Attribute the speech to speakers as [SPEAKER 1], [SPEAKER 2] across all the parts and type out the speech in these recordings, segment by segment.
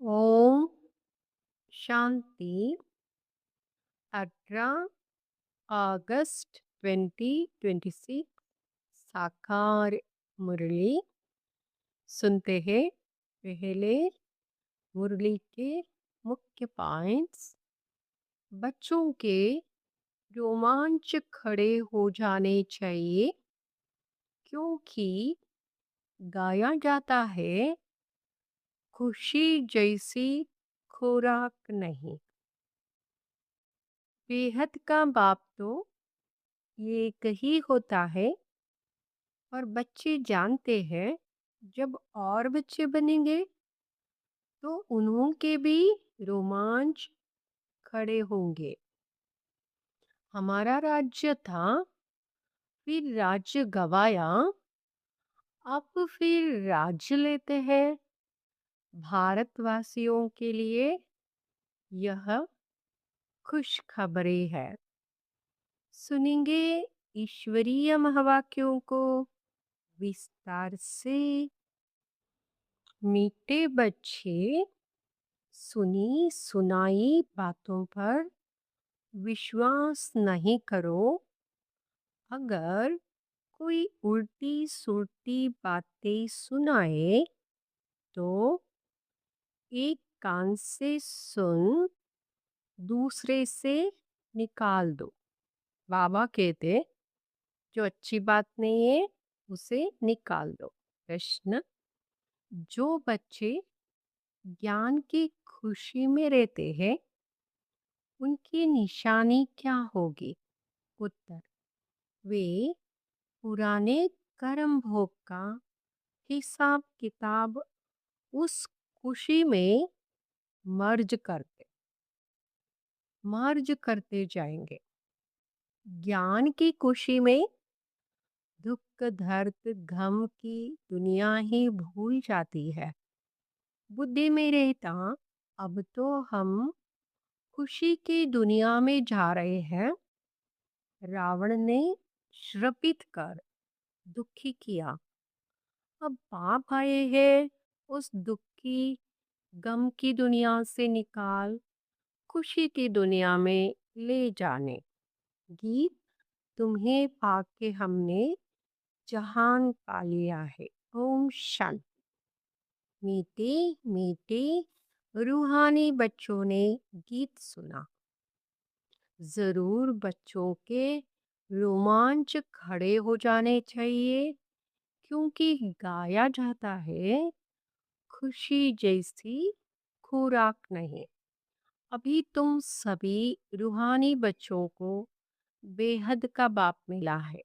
[SPEAKER 1] ओम शांति। 18 अगस्त 2026 साकार मुरली सुनते हैं। पहले मुरली के मुख्य पॉइंट्स। बच्चों के रोमांच खड़े हो जाने चाहिए क्योंकि गाया जाता है खुशी जैसी खुराक नहीं। बेहद का बाप तो ये कही होता है और बच्चे जानते हैं जब और बच्चे बनेंगे तो उन्हों के भी रोमांच खड़े होंगे। हमारा राज्य था, फिर राज्य गवाया, अब फिर राज्य लेते हैं। भारतवासियों के लिए यह खुशखबरी है। सुनेंगे ईश्वरीय महावाक्यों को विस्तार से। मीठे बच्चे, सुनी सुनाई बातों पर विश्वास नहीं करो। अगर कोई उल्टी सुलटी बातें सुनाए तो एक कान से सुन दूसरे से निकाल दो। बाबा कहते जो अच्छी बात नहीं है उसे निकाल दो। प्रश्न, जो बच्चे ज्ञान की खुशी में रहते हैं उनकी निशानी क्या होगी? उत्तर, वे पुराने कर्म भोग का हिसाब किताब उस खुशी में मर्ज करते जाएंगे। ज्ञान की खुशी में दुख दर्द गम की दुनिया ही भूल जाती है। बुद्धि में रहता अब तो हम खुशी की दुनिया में जा रहे हैं। रावण ने श्रापित कर दुखी किया, अब पाप आए हैं, उस दुख की गम की दुनिया से निकाल खुशी की दुनिया में ले जाने। गीत, तुम्हें पाके हमने जहान पा लिया है। ओम शांति। मीठे मीठे रूहानी बच्चों ने गीत सुना। जरूर बच्चों के रोमांच खड़े हो जाने चाहिए क्योंकि गाया जाता है खुशी जैसी खुराक नहीं। अभी तुम सभी रूहानी बच्चों को बेहद का बाप मिला है।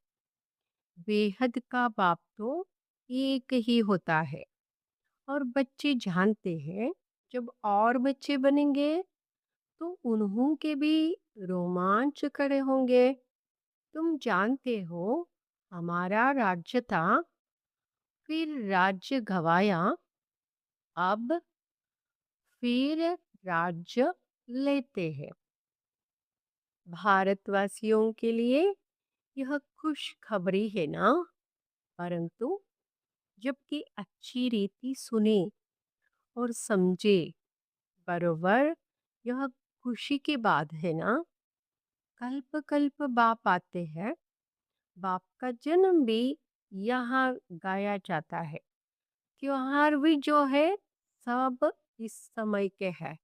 [SPEAKER 1] बेहद का बाप तो एक ही होता है और बच्चे जानते हैं जब और बच्चे बनेंगे तो उन्हों के भी रोमांच खड़े होंगे। तुम जानते हो हमारा राज्य था, फिर राज्य गवाया, अब फिर राज्य लेते हैं। भारतवासियों के लिए यह खुशखबरी है ना? परंतु जबकि अच्छी रीति सुने और समझे, बरोबर यह खुशी की बात है ना। कल्प कल्प बाप आते हैं। बाप का जन्म भी यहाँ गाया जाता है। त्योहार भी जो है सब इस समय के है।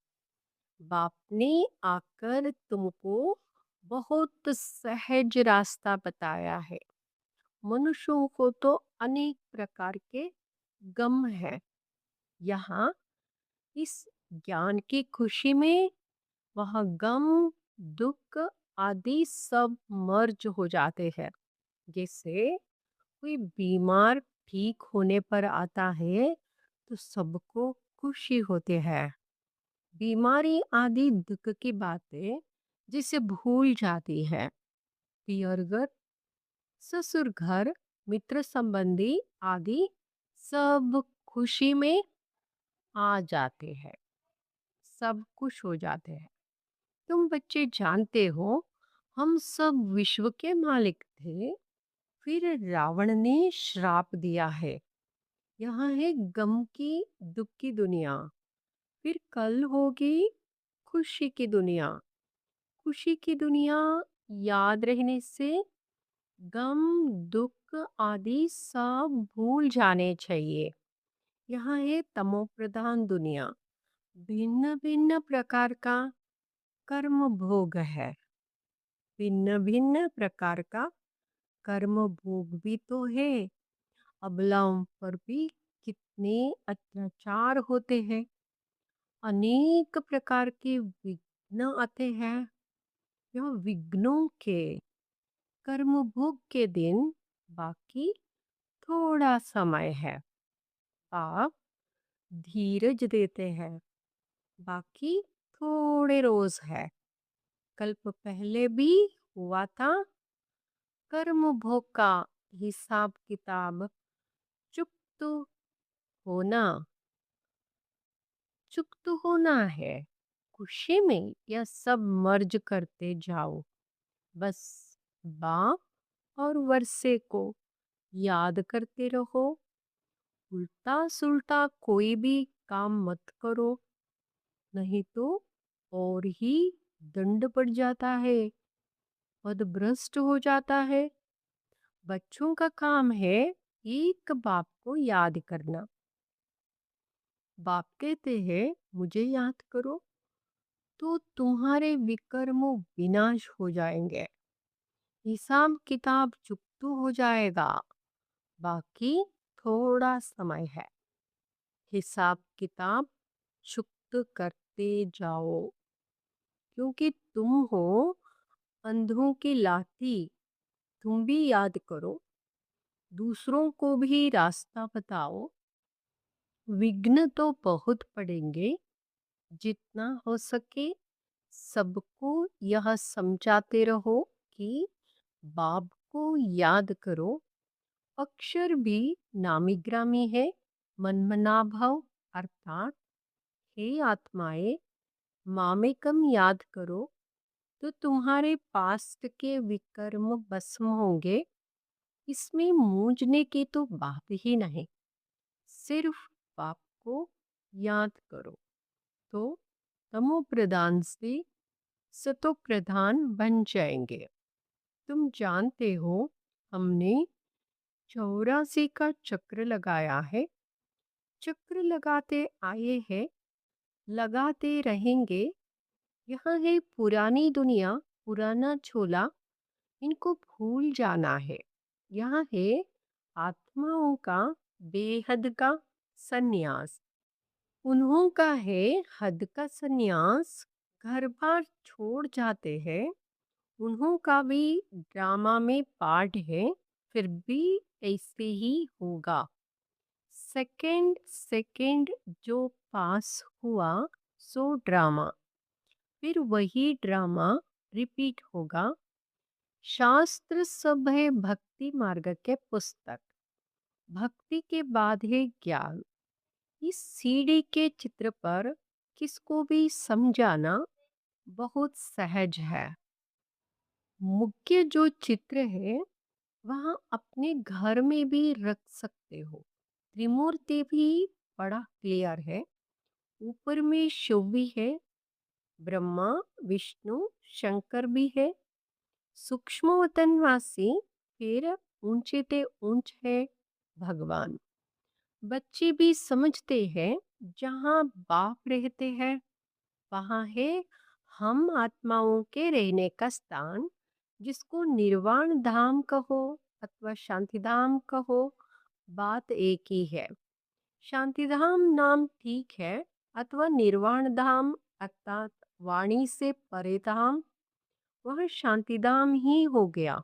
[SPEAKER 1] बाप ने आकर तुमको बहुत सहज रास्ता बताया है। मनुष्यों को तो अनेक प्रकार के गम है। यहाँ इस ज्ञान की खुशी में वह गम दुख आदि सब मर्ज हो जाते हैं। जैसे कोई बीमार ठीक होने पर आता है तो सबको खुशी होती है। बीमारी आदि दुख की बातें जिसे भूल जाती है। पियर घर, ससुर घर, मित्र संबंधी आदि सब खुशी में आ जाते हैं। सब खुश हो जाते हैं। तुम बच्चे जानते हो हम सब विश्व के मालिक थे, फिर रावण ने श्राप दिया है। यहाँ है गम की दुख की दुनिया। फिर कल होगी खुशी की दुनिया। खुशी की दुनिया याद रहने से गम, दुख आदि सब भूल जाने चाहिए। यहाँ है तमो प्रधान दुनिया। भिन्न भिन्न प्रकार का कर्म भोग है। भिन्न भिन्न प्रकार का कर्म भोग भी तो है। अबलाओं पर भी कितने अत्याचार होते हैं। अनेक प्रकार के विघ्न आते हैं। यह विघ्नों के कर्म भोग के दिन बाकी थोड़ा समय है। आप धीरज देते हैं। बाकी थोड़े रोज है। कल्प पहले भी हुआ था। कर्म भोग का हिसाब किताब चुकत होना चुकत होना है। खुशी में यह सब मर्ज करते जाओ। बस बाप और वर्षे को याद करते रहो। उल्टा सुल्टा कोई भी काम मत करो, नहीं तो और ही दंड पड़ जाता है, पदभ्रष्ट हो जाता है। बच्चों का काम है एक बाप को याद करना। बाप कहते हैं मुझे याद करो तो तुम्हारे विकर्म विनाश हो जाएंगे। हिसाब किताब चुकता हो जाएगा। बाकी थोड़ा समय है। हिसाब किताब चुकत करते जाओ, क्योंकि तुम हो अंधों की लाठी। तुम भी याद करो, दूसरों को भी रास्ता बताओ। विघ्न तो बहुत पड़ेंगे, जितना हो सके सबको यह समझाते रहो कि बाप को याद करो। अक्षर भी नामी ग्रामी है। मनमना भव अर्थात हे आत्माएं, मामेकम याद करो तो तुम्हारे पास्ट के विकर्म भस्म होंगे। इसमें मूंझने की तो बात ही नहीं। सिर्फ बाप को याद करो तो तमो प्रधान से सतो प्रधान बन जाएंगे। तुम जानते हो हमने 84 का चक्र लगाया है। चक्र लगाते आए हैं, लगाते रहेंगे। यहाँ है पुरानी दुनिया, पुराना छोला, इनको भूल जाना है। यहाँ है आत्माओं का बेहद का सन्यास। उन्हों का है हद का सन्यास। घर बार छोड़ जाते हैं। उन्हों का भी ड्रामा में पार्ट है। फिर भी ऐसे ही होगा। सेकंड सेकंड जो पास हुआ सो ड्रामा, फिर वही ड्रामा रिपीट होगा। शास्त्र सब है भक्ति मार्ग के पुस्तक। भक्ति के बाद है ज्ञान। इस सीढ़ी के चित्र पर किसको भी समझाना बहुत सहज है। मुख्य जो चित्र है वहाँ अपने घर में भी रख सकते हो। त्रिमूर्ति भी बड़ा क्लियर है। ऊपर में शिव भी है, ब्रह्मा विष्णु शंकर भी है। सूक्ष्म वतनवासी फिर ऊंचे ते ऊंच है भगवान। बच्चे भी समझते हैं जहाँ बाप रहते हैं वहाँ है हम आत्माओं के रहने का स्थान, जिसको निर्वाण धाम कहो अथवा शांति धाम कहो, बात एक ही है। शांति धाम नाम ठीक है, अथवा निर्वाण धाम अर्थात वाणी से परे धाम, वह शांति धाम ही हो गया।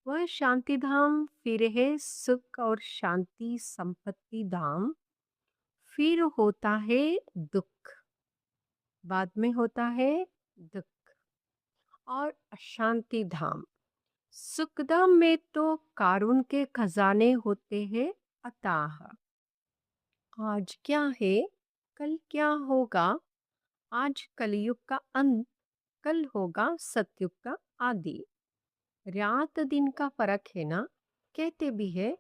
[SPEAKER 1] वह शांति धाम फिर है सुख और शांति संपत्ति धाम। फिर होता है दुख, बाद में होता है दुख और अशांति धाम। सुखधाम में तो कारुण के खजाने होते हैं अताह। आज क्या है, कल क्या होगा। आज कलयुग का अंत, कल होगा सतयुग का आदि। रात दिन का फर्क है ना। कहते भी है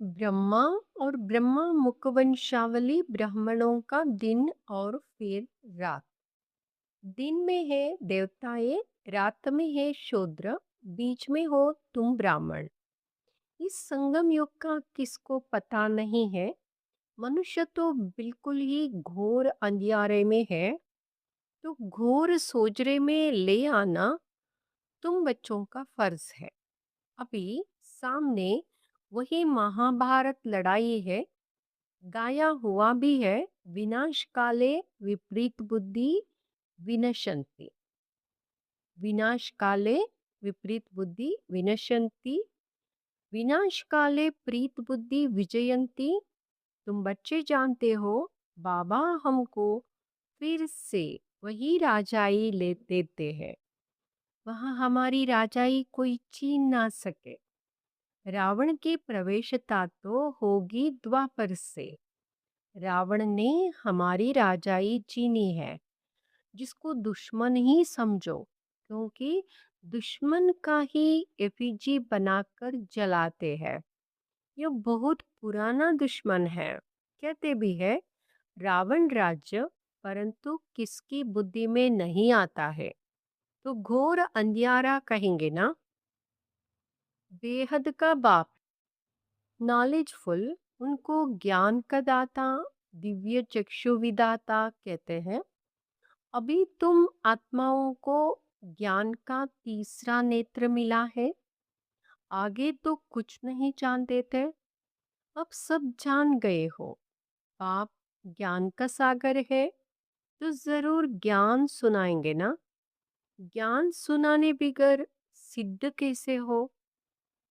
[SPEAKER 1] ब्रह्मा और ब्रह्मा मुखवंशावली ब्राह्मणों का दिन और फिर रात। दिन में है देवताएं, रात में है शूद्र, बीच में हो तुम ब्राह्मण। इस संगम युग का किसको पता नहीं है। मनुष्य तो बिल्कुल ही घोर अंधियारे में है। तो घोर सोजरे में ले आना तुम बच्चों का फर्ज है। अभी सामने वही महाभारत लड़ाई है, गाया हुआ भी है। विनाश काले विपरीत बुद्धि विनशंति। विनाश काले विपरीत बुद्धि विनशंति। विनाश काले प्रीत बुद्धि विजयंती। तुम बच्चे जानते हो, बाबा हमको फिर से वही राजाई ले देते हैं। वहां हमारी राजाई कोई छीन ना सके। रावण की प्रवेशता तो होगी द्वापर से। रावण ने हमारी राजाई छीनी है, जिसको दुश्मन ही समझो, क्योंकि दुश्मन का ही एफिजी बनाकर जलाते हैं। ये बहुत पुराना दुश्मन है। कहते भी है रावण राज्य, परंतु किसकी बुद्धि में नहीं आता है। तो घोर अंधियारा कहेंगे ना। बेहद का बाप, नॉलेजफुल, उनको ज्ञान का दाता, दिव्य चक्षु विदाता कहते हैं। अभी तुम आत्माओं को ज्ञान का तीसरा नेत्र मिला है। आगे तो कुछ नहीं जानते थे, अब सब जान गए हो। बाप ज्ञान का सागर है, तो जरूर ज्ञान सुनाएंगे ना। ज्ञान सुनाने बिगर सिद्ध कैसे हो।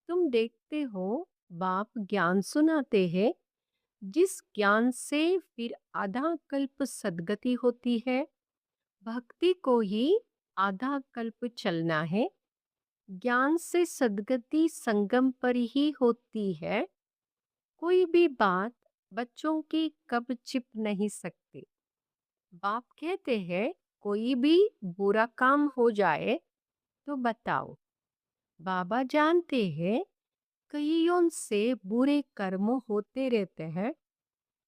[SPEAKER 1] तुम देखते हो, बाप ज्ञान सुनाते हैं, जिस ज्ञान से फिर आधा कल्प सद्गति होती है। भक्ति को ही आधा कल्प चलना है। ज्ञान से सद्गति संगम पर ही होती है। कोई भी बात बच्चों की कब छिप नहीं सकती। बाप कहते हैं कोई भी बुरा काम हो जाए तो बताओ। बाबा जानते हैं कईयों से बुरे कर्म होते रहते हैं।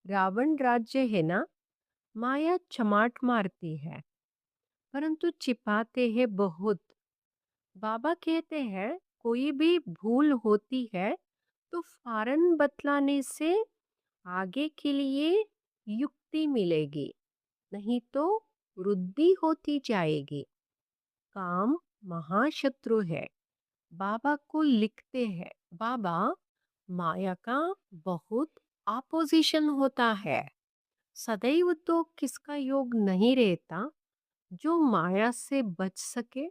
[SPEAKER 1] रावण राज्य है ना, माया चमाट मारती है, परंतु छिपाते हैं बहुत। बाबा कहते हैं कोई भी भूल होती है तो फौरन बतलाने से आगे के लिए युक्ति मिलेगी, नहीं तो वृद्धि होती जाएगी। काम महाशत्रु है। बाबा को लिखते हैं, बाबा माया का बहुत ऑपोजिशन होता है। सदैव तो किसका योग नहीं रहता जो माया से बच सके।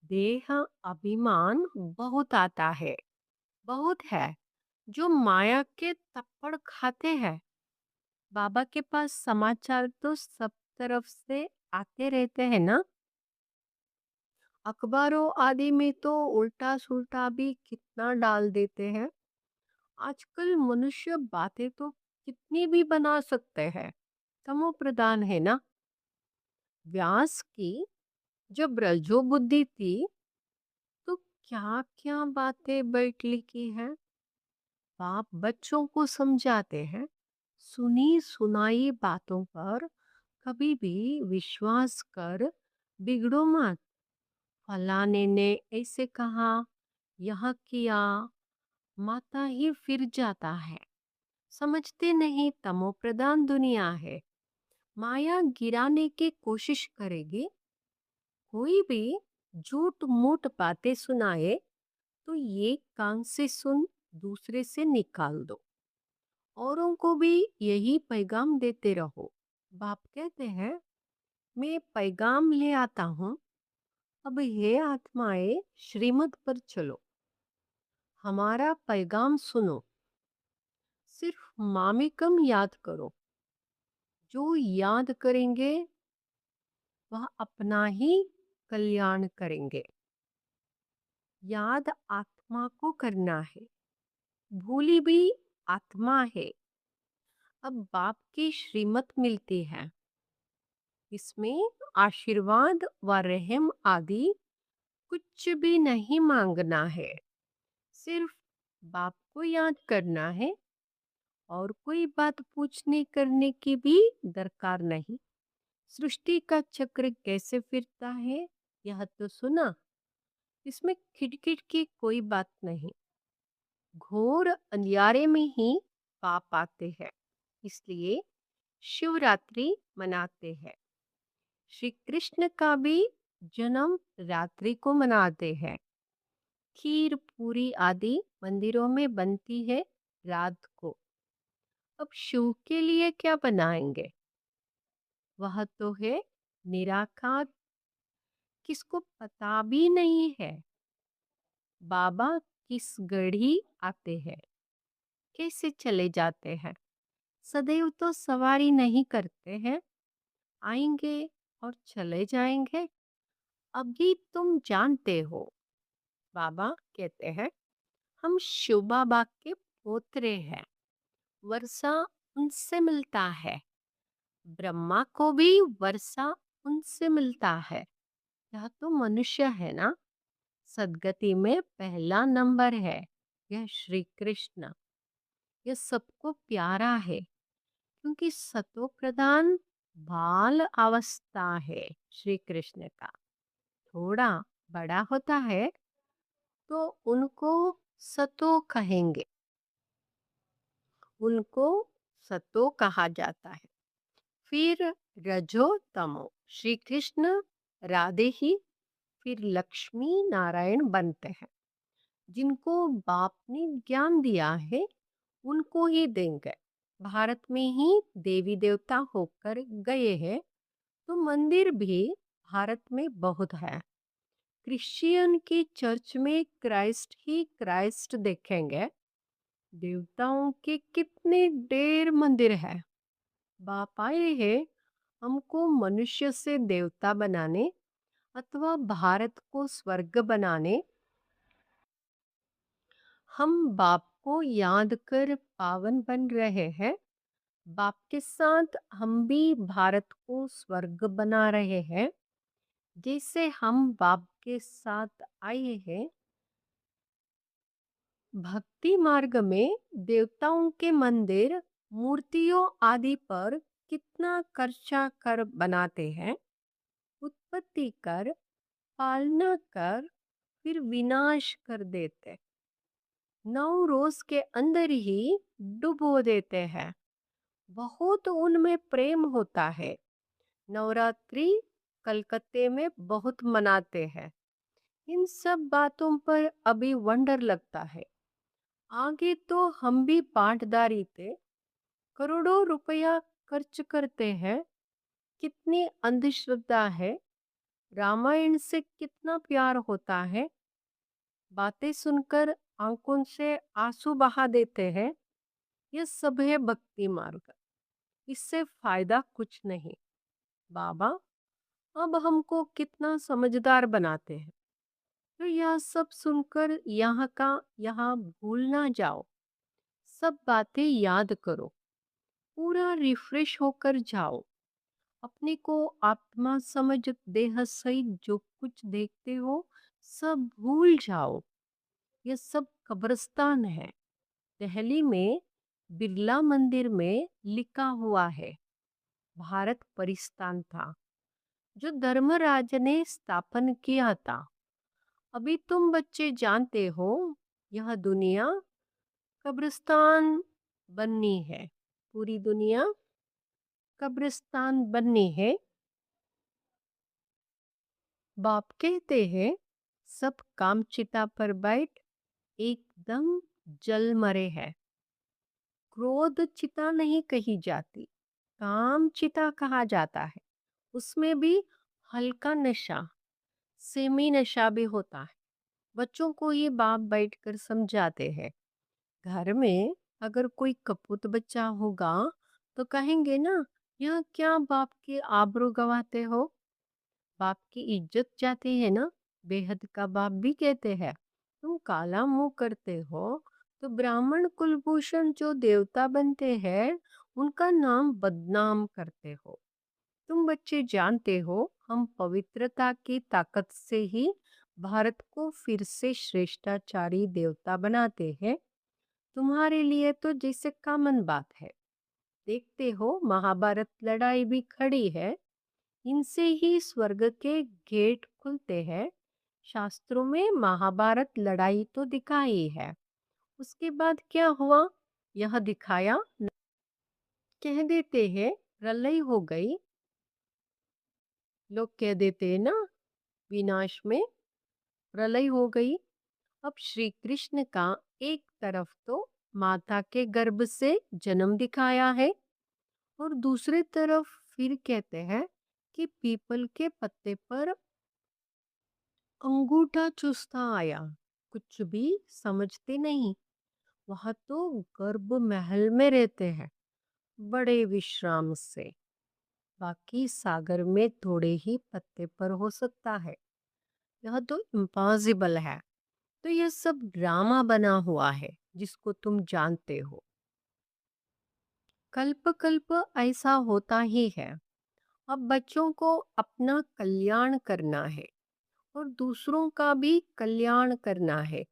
[SPEAKER 1] देह अभिमान बहुत आता है, बहुत है जो माया के थप्पड़ खाते हैं। बाबा के पास समाचार तो सब तरफ से आते रहते हैं ना। अखबारों आदि में तो उल्टा सुल्टा भी कितना डाल देते हैं। आजकल मनुष्य बातें तो कितनी भी बना सकते हैं, तमो प्रधान है ना। व्यास की जब रजो बुद्धि थी तो क्या क्या बातें बैठ लिखी हैं। बाप बच्चों को समझाते हैं, सुनी सुनाई बातों पर कभी भी विश्वास कर बिगड़ो मत। फलाने ने ऐसे कहा, यह किया, माता ही फिर जाता है। समझते नहीं तमो प्रधान दुनिया है। माया गिराने की कोशिश करेगी। कोई भी झूठ मूठ बातें सुनाए तो ये कान से सुन, दूसरे से निकाल दो। औरों को भी यही पैगाम देते रहो। बाप कहते हैं मैं पैगाम ले आता हूँ। अब ये आत्माएं श्रीमत पर चलो, हमारा पैगाम सुनो। सिर्फ मामिकम याद करो। जो याद करेंगे वह अपना ही कल्याण करेंगे। याद आत्मा को करना है, भूली भी आत्मा है। अब बाप की श्रीमत मिलती है, इसमें आशीर्वाद व रहम आदि कुछ भी नहीं मांगना है। सिर्फ बाप को याद करना है और कोई बात पूछने करने की भी दरकार नहीं। सृष्टि का चक्र कैसे फिरता है यह तो सुना। इसमें खिटखिट की कोई बात नहीं। घोर अंधियारे में ही पाप आते हैं, इसलिए शिवरात्रि मनाते हैं। श्री कृष्ण का भी जन्म रात्रि को मनाते हैं। खीर पूरी आदि मंदिरों में बनती है रात को। अब शिव के लिए क्या बनाएंगे? वह तो है निराकार, किसको पता भी नहीं है बाबा किस घड़ी आते हैं, कैसे चले जाते हैं। सदैव तो सवारी नहीं करते हैं, आएंगे और चले जाएंगे। अभी तुम जानते हो, बाबा कहते हैं, हम शिव बाबा के पोतरे हैं। वर्षा उनसे मिलता है, ब्रह्मा को भी वर्षा उनसे मिलता है। यह तो मनुष्य है ना, सदगति में पहला नंबर है। यह श्री कृष्ण, यह सबको प्यारा है, क्योंकि सतो प्रधान बाल अवस्था है श्री कृष्ण का। थोड़ा बड़ा होता है तो उनको सतो कहेंगे, उनको सतो कहा जाता है। फिर रजो तमो, श्री कृष्ण राधे ही फिर लक्ष्मी नारायण बनते हैं। जिनको बाप ने ज्ञान दिया है उनको ही देंगे। भारत में ही देवी देवता होकर गए हैं, तो मंदिर भी भारत में बहुत है। क्रिश्चियन की चर्च में क्राइस्ट ही क्राइस्ट देखेंगे। देवताओं के कितने ढेर मंदिर है। बाप आए हैं हमको मनुष्य से देवता बनाने अथवा भारत को स्वर्ग बनाने। हम बाप को याद कर पावन बन रहे हैं। बाप के साथ हम भी भारत को स्वर्ग बना रहे हैं। जैसे हम बाप के साथ आए हैं। भक्ति मार्ग में देवताओं के मंदिर मूर्तियों आदि पर कितना खर्चा कर बनाते हैं। उत्पत्ति कर, पालना कर, फिर विनाश कर देते। 9 रोज के अंदर ही डुबो देते हैं। बहुत उनमें प्रेम होता है। नवरात्रि कलकत्ते में बहुत मनाते हैं। इन सब बातों पर अभी वंडर लगता है। आगे तो हम भी पाठदारी थे, करोड़ों रुपया खर्च करते हैं। कितनी अंधश्रद्धा है। रामायण से कितना प्यार होता है। बातें सुनकर आंखों से आंसू बहा देते हैं। यह सब है भक्ति मार्ग। इससे फायदा कुछ नहीं। बाबा अब हमको कितना समझदार बनाते हैं। तो यह सब सुनकर यहाँ का यहाँ भूल ना जाओ। सब बातें याद करो, पूरा रिफ्रेश होकर जाओ। अपने को आत्मा समझ देह सहित जो कुछ देखते हो सब भूल जाओ। यह सब कब्रिस्तान है। दिल्ली में बिरला मंदिर में लिखा हुआ है, भारत परिस्तान था जो धर्मराज ने स्थापन किया था। अभी तुम बच्चे जानते हो यह दुनिया कब्रिस्तान बननी है। पूरी दुनिया कब्रिस्तान बननी है। बाप कहते हैं सब काम चिता पर बैठ एकदम जल मरे हैं। क्रोध चिता नहीं कही जाती, काम चिता कहा जाता है। उसमें भी हल्का नशा, सेमी नशा भी होता है। बच्चों को ये बाप बैठकर समझाते हैं। घर में अगर कोई कपूत बच्चा होगा तो कहेंगे ना, यह क्या बाप की आबरू गवाते हो, बाप की इज्जत जाती है ना। बेहद का बाप भी कहते हैं तुम काला मुंह करते हो तो ब्राह्मण कुलभूषण जो देवता बनते हैं उनका नाम बदनाम करते हो। तुम बच्चे जानते हो हम पवित्रता की ताकत से ही भारत को फिर से श्रेष्ठाचारी देवता बनाते हैं। तुम्हारे लिए तो जैसे कॉमन बात है। देखते हो महाभारत लड़ाई भी खड़ी है, इनसे ही स्वर्ग के गेट खुलते हैं। शास्त्रों में महाभारत लड़ाई तो दिखाई है, उसके बाद क्या हुआ यह दिखाया। कह देते हैं प्रलय हो गई, लोग कह देते हैं ना, विनाश में प्रलय हो गई। अब श्री कृष्ण का एक तरफ तो माता के गर्भ से जन्म दिखाया है, और दूसरी तरफ फिर कहते हैं कि पीपल के पत्ते पर अंगूठा चूसता आया। कुछ भी समझते नहीं, वह तो गर्भ महल में रहते हैं बड़े विश्राम से। बाकी सागर में थोड़े ही पत्ते पर हो सकता है, यह तो इम्पॉसिबल है। तो यह सब ड्रामा बना हुआ है जिसको तुम जानते हो। कल्प कल्प ऐसा होता ही है। अब बच्चों को अपना कल्याण करना है और दूसरों का भी कल्याण करना है।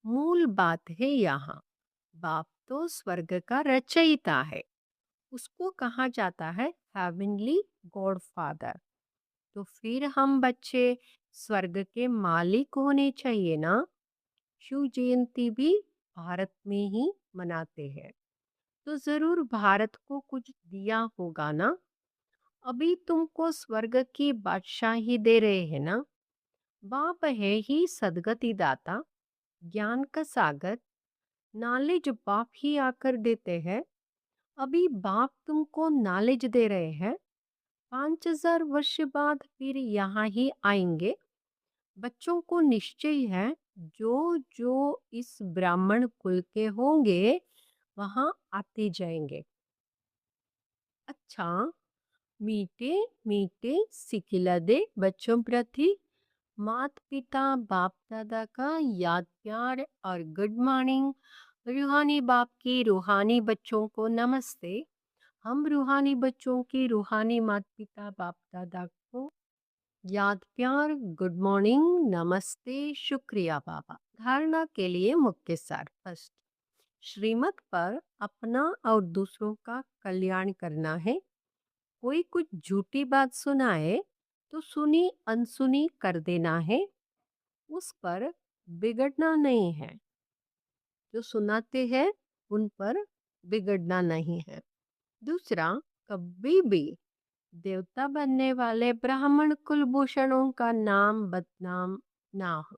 [SPEAKER 1] मूल बात है यहाँ। बाप तो स्वर्ग का रचयिता है, उसको कहा जाता है हेवनली गॉड फादर। तो फिर हम बच्चे स्वर्ग के मालिक होने चाहिए ना। शिव जयंती भी भारत में ही मनाते हैं, तो जरूर भारत को कुछ दिया होगा ना। अभी तुमको स्वर्ग की बादशाही दे रहे हैं ना। बाप है ही सदगति दाता, ज्ञान का सागर। नॉलेज बाप ही आकर देते हैं। अभी बाप तुमको नॉलेज दे रहे हैं, 5,000 वर्ष बाद फिर यहाँ ही आएंगे। बच्चों को निश्चय है, जो जो इस ब्राह्मण कुल के होंगे वहां आते जाएंगे। अच्छा, मीठे मीठे सिखिला दे बच्चों प्रति माता पिता बाप दादा का याद प्यार और गुड मॉर्निंग। रूहानी बाप की रूहानी बच्चों को नमस्ते। हम रूहानी बच्चों की रूहानी माता पिता बाप दादा को याद प्यार गुड मॉर्निंग नमस्ते शुक्रिया बाबा। धारणा के लिए मुख्य सार। फर्स्ट, श्रीमत पर अपना और दूसरों का कल्याण करना है। कोई कुछ झूठी बात सुनाए तो सुनी अनसुनी कर देना है, उस पर बिगड़ना नहीं है। जो सुनाते हैं उन पर बिगड़ना नहीं है। दूसरा, कभी भी देवता बनने वाले ब्राह्मण कुलभूषणों का नाम बदनाम ना हो,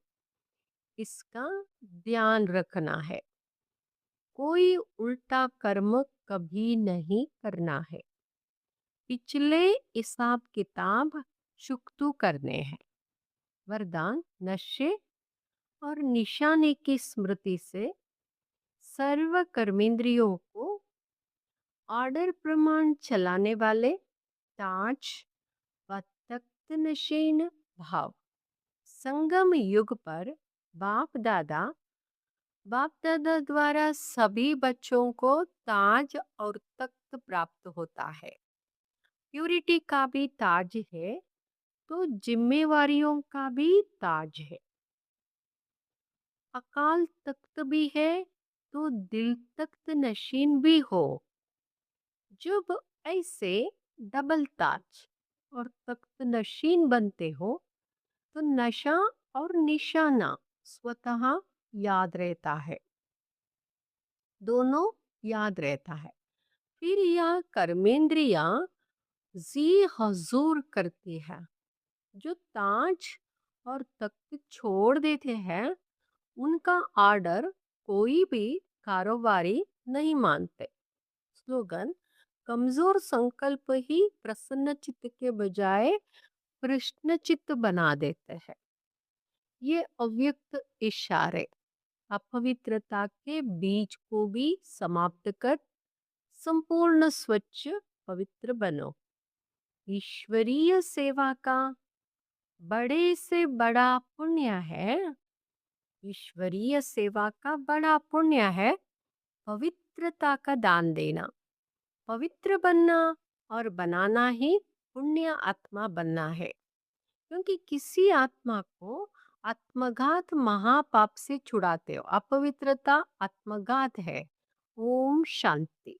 [SPEAKER 1] इसका ध्यान रखना है। कोई उल्टा कर्म कभी नहीं करना है। पिछले हिसाब किताब शुक्तु करने हैं। वरदान, नशे और निशाने की स्मृति से सर्व कर्मेंद्रियों को ऑर्डर प्रमाण चलाने वाले ताज व तख्त नशीन भाव। संगम युग पर बाप दादा द्वारा सभी बच्चों को ताज और तख्त प्राप्त होता है। प्यूरिटी का भी ताज है तो जिम्मेवारियों का भी ताज है। अकाल तख्त भी है तो दिल तख्त नशीन भी हो। जब ऐसे डबल ताज और तख्त नशीन बनते हो तो नशा और निशाना स्वतः याद रहता है, दोनों याद रहता है। फिर यह कर्मेंद्रिया जी हजूर करती है। जो ताज और तख्त छोड़ देते हैं उनका ऑर्डर कोई भी कारोबारी नहीं मानते। स्लोगन, कमजोर संकल्प ही प्रसन्न चित्त के बजाय कृष्ण चित्त बना देते हैं। ये अव्यक्त इशारे अपवित्रता के बीज को भी समाप्त कर संपूर्ण स्वच्छ पवित्र बनो। ईश्वरीय सेवा का बड़े से बड़ा पुण्य है। ईश्वरीय सेवा का बड़ा पुण्य है पवित्रता का दान देना। पवित्र बनना और बनाना ही पुण्य आत्मा बनना है। क्योंकि किसी आत्मा को आत्मघात महापाप से छुड़ाते हो, अपवित्रता आत्मघात है। ओम शांति।